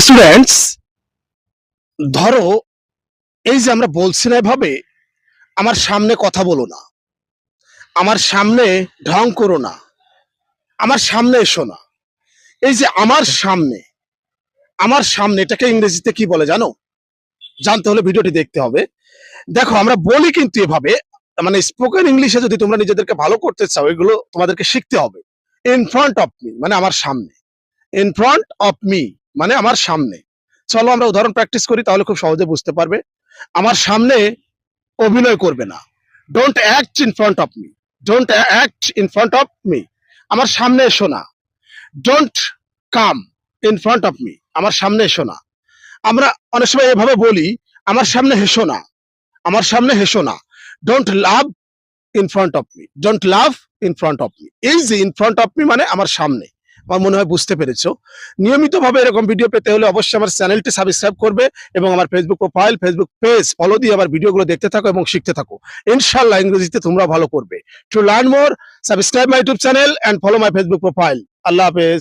Students, ধরো এই যে আমরা বলছি না এভাবে, আমার সামনে কথা বলো না, আমার সামনে ঢং করো না, আমার সামনে এসো না। এই যে আমার সামনে এটাকে ইংরেজিতে কি বলে জানো? জানতে হলে ভিডিওটি দেখতে হবে। দেখো, আমরা বলি কিন্তু এভাবে, মানে স্পোকেন ইংলিশে যদি তোমরা নিজেদেরকে ভালো করতে চাও, এগুলো তোমাদেরকে শিখতে হবে। ইন ফ্রন্ট অফ মি মানে আমার সামনে, ইন ফ্রন্ট অফ মি মানে আমার সামনে। চলো আমরা উদাহরণ প্র্যাকটিস করি, তাহলে খুব সহজে বুঝতে পারবে। আমার সামনে অভিনয় করবে না, don't act in front of me, don't act in front of me. আমার সামনে এসো না, don't come in front of me, আমার সামনে এসো না। আমরা অনেক সময় এভাবে বলি, আমার সামনে হেসো না, আমার সামনে হেসো না। Don't love in front of me, don't love in front of me. এই যে ইন ফ্রন্ট অফ মি মানে আমার সামনে। আমার মনে হয় বুঝতে পেরেছো। নিয়মিতভাবে এরকম ভিডিও পেতে হলে অবশ্যই আমার চ্যানেলটি সাবস্ক্রাইব করবে এবং আমার Facebook profile, Facebook page follow দিয়ে আবার ভিডিওগুলো দেখতে থাকো এবং শিখতে থাকো। ইনশাআল্লাহ ইংরেজিতে তোমরা ভালো করবে। To learn more, subscribe my YouTube channel and follow my Facebook profile. আল্লাহ হাফেজ।